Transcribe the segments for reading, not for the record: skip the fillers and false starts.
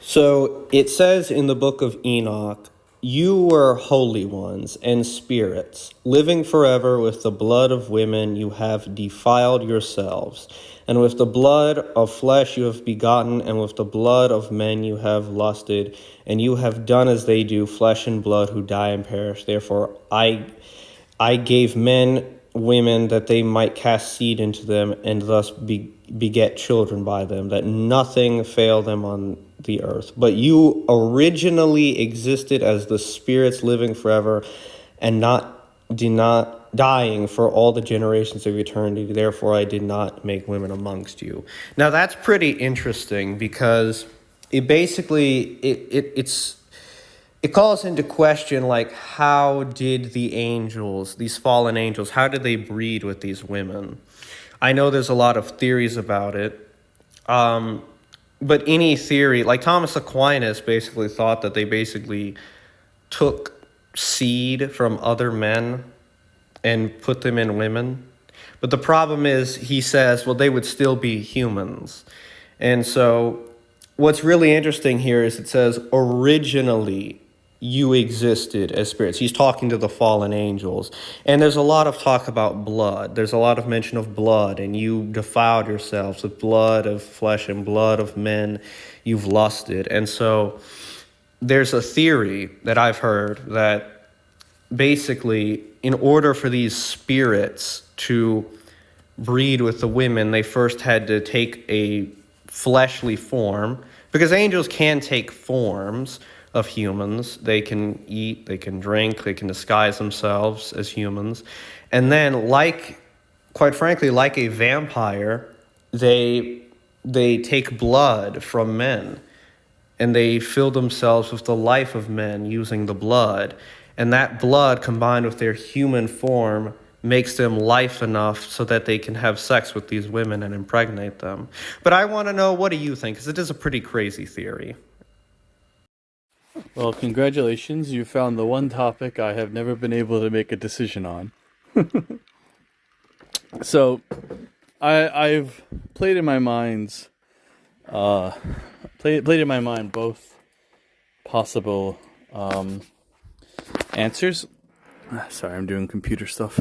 So it says in the book of Enoch, you were holy ones and spirits, living forever with the blood of women you have defiled yourselves, and with the blood of flesh you have begotten, and with the blood of men you have lusted, and you have done as they do, flesh and blood who die and perish. Therefore I gave men women that they might cast seed into them and thus beget children by them, that nothing fail them on the earth. But you originally existed as the spirits living forever and not dying for all the generations of eternity. Therefore, I did not make women amongst you. Now, that's pretty interesting because it basically, it calls into question, like, how did the angels, these fallen angels, how did they breed with these women? I know there's a lot of theories about it, but any theory, like Thomas Aquinas basically thought that they basically took seed from other men and put them in women. But the problem is, he says, well, they would still be humans. And so what's really interesting here is it says, originally you existed as spirits. He's talking to the fallen angels. And there's a lot of talk about blood. There's a lot of mention of blood, and you defiled yourselves with blood of flesh and blood of men you've lusted. And so there's a theory that I've heard that basically, in order for these spirits to breed with the women, they first had to take a fleshly form, because angels can take forms of humans. They can eat, they can drink, they can disguise themselves as humans. And then, quite frankly, like a vampire, they take blood from men, and they fill themselves with the life of men using the blood. And that blood, combined with their human form, makes them life enough so that they can have sex with these women and impregnate them. But I want to know, what do you think? Because it is a pretty crazy theory. Well, congratulations. You found the one topic I have never been able to make a decision on. So, I've played in my mind both possible answers. Sorry, I'm doing computer stuff.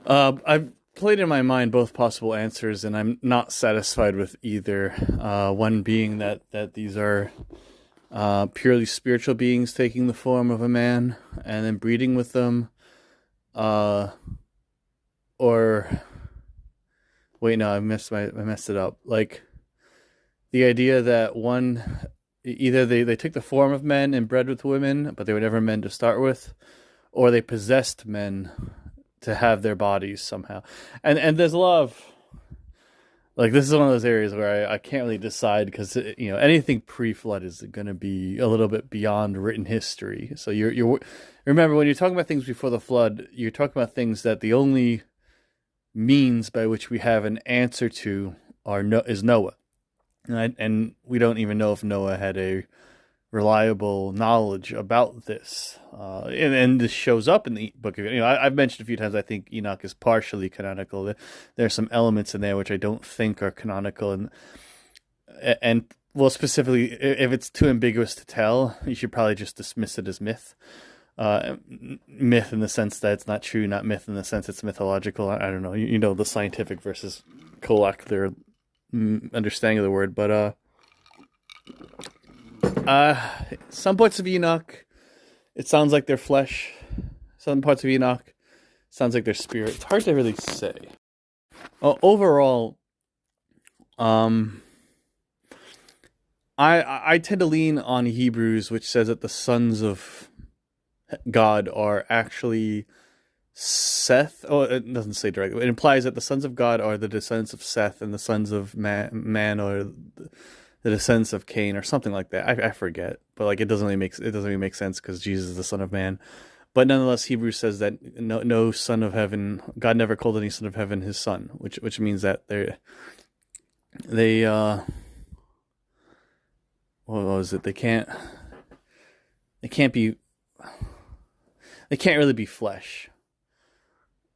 I've played in my mind both possible answers, and I'm not satisfied with either. One being that these are purely spiritual beings taking the form of a man and then breeding with them. Or wait, no, I messed it up. Like, the idea that one, either they took the form of men and bred with women, but they were never men to start with, or they possessed men to have their bodies somehow. And there's a lot of, like, this is one of those areas where I can't really decide, because, anything pre-flood is going to be a little bit beyond written history. So you remember, when you're talking about things before the flood, you're talking about things that the only means by which we have an answer to is Noah. And we don't even know if Noah had a reliable knowledge about this. And this shows up in the book of, I've mentioned a few times, I think Enoch is partially canonical. There's some elements in there which I don't think are canonical. And well, specifically, if it's too ambiguous to tell, you should probably just dismiss it as myth. Myth in the sense that it's not true, not myth in the sense it's mythological. I don't know. You know, the scientific versus colloquial understanding of the word. But some parts of Enoch, it sounds like they're flesh. Some parts of Enoch sounds like they're spirit. It's hard to really say. Overall, I tend to lean on Hebrews, which says that the sons of God are actually Seth. Oh, it doesn't say directly. It implies that the sons of God are the descendants of Seth, and the sons of man are the descendants of Cain, or something like that. I forget, but like, it doesn't really make sense, because Jesus is the Son of Man. But nonetheless, Hebrews says that no son of heaven, God never called any son of heaven his son, which means that they what was it? They can't really be flesh.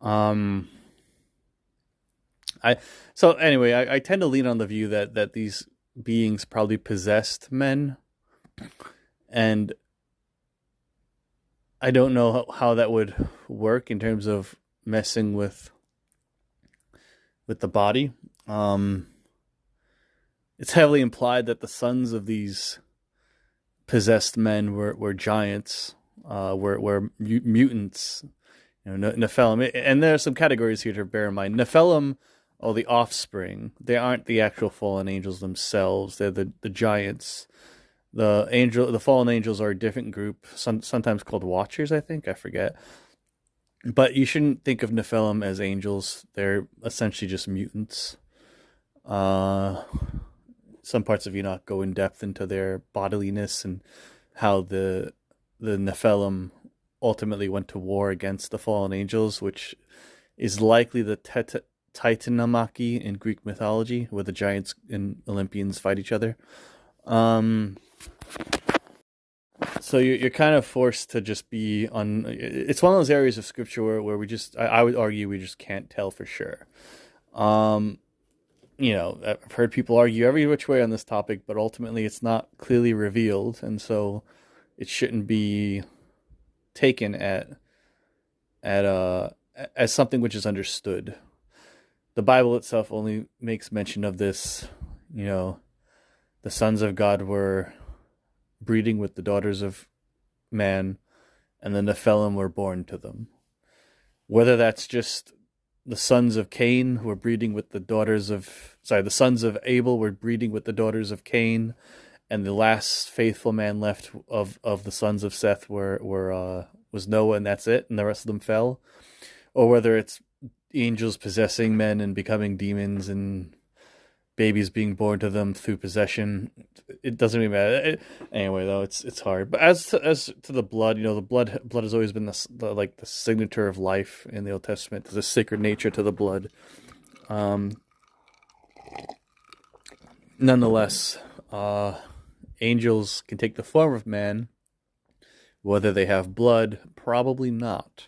So anyway, I tend to lean on the view that these beings probably possessed men, And I don't know how that would work in terms of messing with the body. Um, it's heavily implied that the sons of these possessed men were giants, were mutants, Nephilim. And there are some categories here to bear in mind. Nephilim, or the offspring, they aren't the actual fallen angels themselves. They're the giants. The fallen angels are a different group, sometimes called Watchers. I think, I forget. But you shouldn't think of Nephilim as angels. They're essentially just mutants. Uh, some parts of Enoch go in depth into their bodiliness and how the Nephilim ultimately went to war against the fallen angels, which is likely the Titanomachy in Greek mythology, where the giants and Olympians fight each other. So you're kind of forced to just be on. It's one of those areas of scripture where we just, I would argue, we just can't tell for sure. I've heard people argue every which way on this topic, but ultimately it's not clearly revealed, and so it shouldn't be taken as something which is understood. The Bible itself only makes mention of this. The sons of God were breeding with the daughters of man, and the Nephilim were born to them. Whether that's just the sons of Cain who were breeding with the sons of Abel were breeding with the daughters of Cain, and the last faithful man left of the sons of Seth was Noah, and that's it, and the rest of them fell. Or whether it's angels possessing men and becoming demons, and babies being born to them through possession. It doesn't really matter. Anyway, though, it's hard. But as to the blood, the blood has always been the signature of life in the Old Testament. There's a sacred nature to the blood. Nonetheless, angels can take the form of man. Whether they have blood, probably not.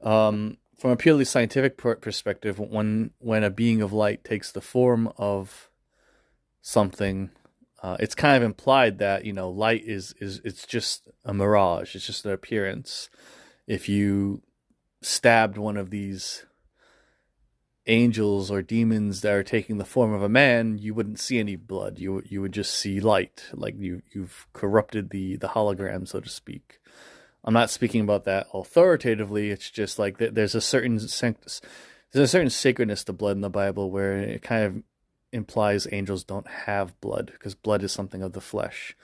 From a purely scientific perspective, when a being of light takes the form of something, it's kind of implied that light is it's just a mirage. It's just an appearance. If you stabbed one of these angels or demons that are taking the form of a man, you wouldn't see any blood. You would just see light, like you've corrupted the hologram, so to speak. I'm not speaking about that authoritatively. It's just like there's a certain sacredness to blood in the Bible where it kind of implies angels don't have blood, because blood is something of the flesh.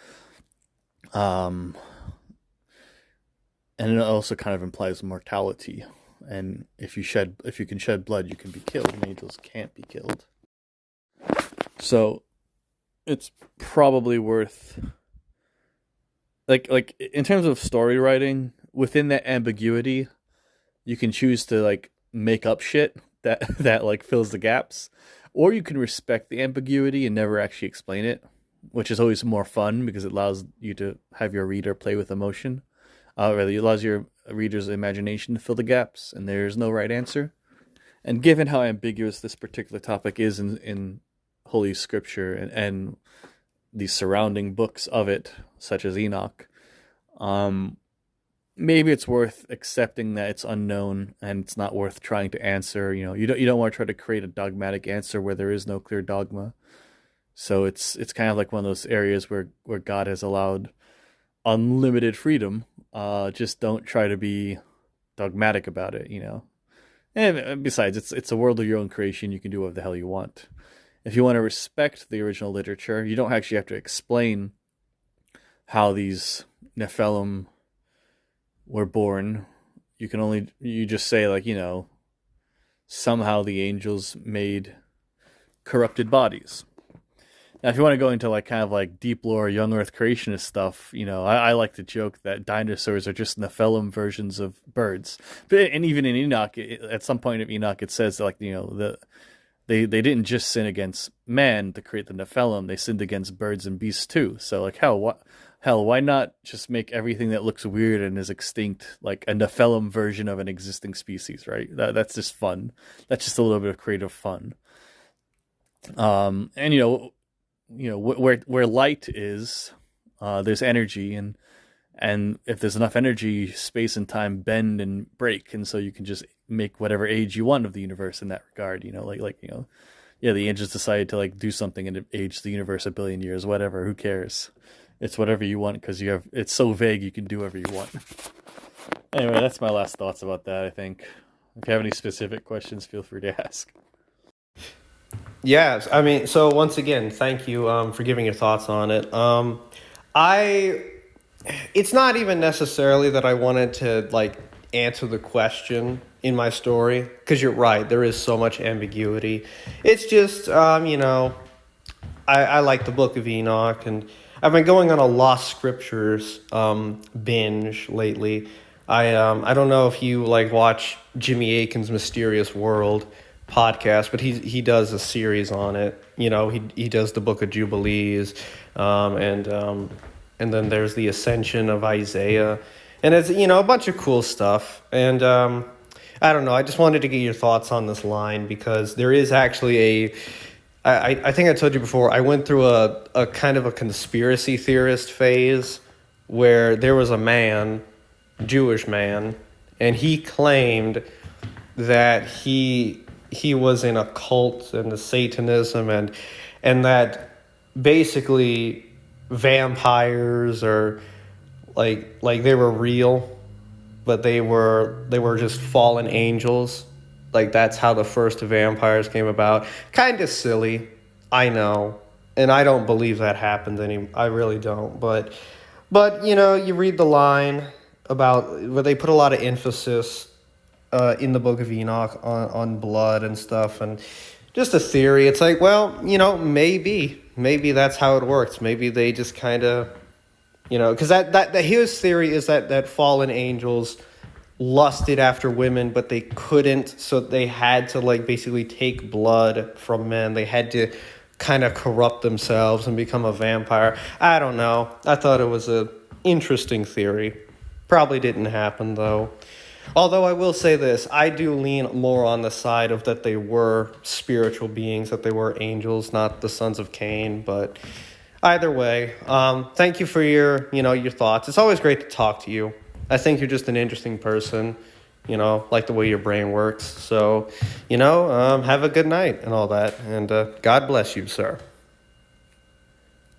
And it also kind of implies mortality. And if you can shed blood, you can be killed, and angels can't be killed. So it's probably worth, like in terms of story writing, within that ambiguity, you can choose to make up shit that fills the gaps, or you can respect the ambiguity and never actually explain it, which is always more fun because it allows you to have your reader play with emotion. It allows your reader's imagination to fill the gaps, and there's no right answer. And given how ambiguous this particular topic is in Holy Scripture and the surrounding books of it, such as Enoch, maybe it's worth accepting that it's unknown and it's not worth trying to answer. You don't want to try to create a dogmatic answer where there is no clear dogma. So it's kind of like one of those areas where God has allowed unlimited freedom. Just don't try to be dogmatic about it, And besides, it's a world of your own creation. You can do whatever the hell you want. If you want to respect the original literature, you don't actually have to explain how these Nephilim were born. You just say somehow the angels made corrupted bodies. Now, if you want to go into kind of deep lore, young Earth creationist stuff, I like to joke that dinosaurs are just Nephilim versions of birds. And even in Enoch, at some point of Enoch, it says they didn't just sin against man to create the Nephilim; they sinned against birds and beasts too. So hell, why not just make everything that looks weird and is extinct like a Nephilim version of an existing species, right? That's just fun. That's just a little bit of creative fun. And where light is, there's energy, and if there's enough energy, space and time bend and break, and so you can just make whatever age you want of the universe in that regard. Yeah, the angels decided to like do something and it aged the universe a billion years, whatever. Who cares? It's whatever you want because you have. It's so vague, you can do whatever you want. Anyway, that's my last thoughts about that. I think. If you have any specific questions, feel free to ask. Yes, I mean, so once again, thank you for giving your thoughts on it. I, it's not even necessarily that I wanted to like answer the question in my story, because you're right, there is so much ambiguity. It's just, I like the Book of Enoch, and I've been going on a Lost Scriptures binge lately. I don't know if you like watch Jimmy Akin's Mysterious World podcast, but he does a series on it. He does the Book of Jubilees, and then there's the Ascension of Isaiah, and it's a bunch of cool stuff. And I don't know. I just wanted to get your thoughts on this line because there is actually I think I told you before, I went through a kind of a conspiracy theorist phase where there was a man, Jewish man, and he claimed that he was in a cult and the Satanism and that basically vampires are like they were real, but they were just fallen angels. Like that's how the first vampires came about. Kind of silly, I know, and I don't believe that happened I really don't. But you read the line about where they put a lot of emphasis in the Book of Enoch on blood and stuff, and just a theory. It's like, well, maybe that's how it works. Maybe they just kind of, because that his theory is that fallen angels lusted after women, but they couldn't, so they had to like basically take blood from men. They had to kind of corrupt themselves and become a vampire. I don't know. I thought it was a interesting theory. Probably didn't happen though. Although I will say this, I do lean more on the side of that they were spiritual beings, that they were angels, not the sons of Cain. But either way, thank you for your thoughts. It's always great to talk to you. I think you're just an interesting person, like the way your brain works. So, have a good night and all that. And God bless you, sir.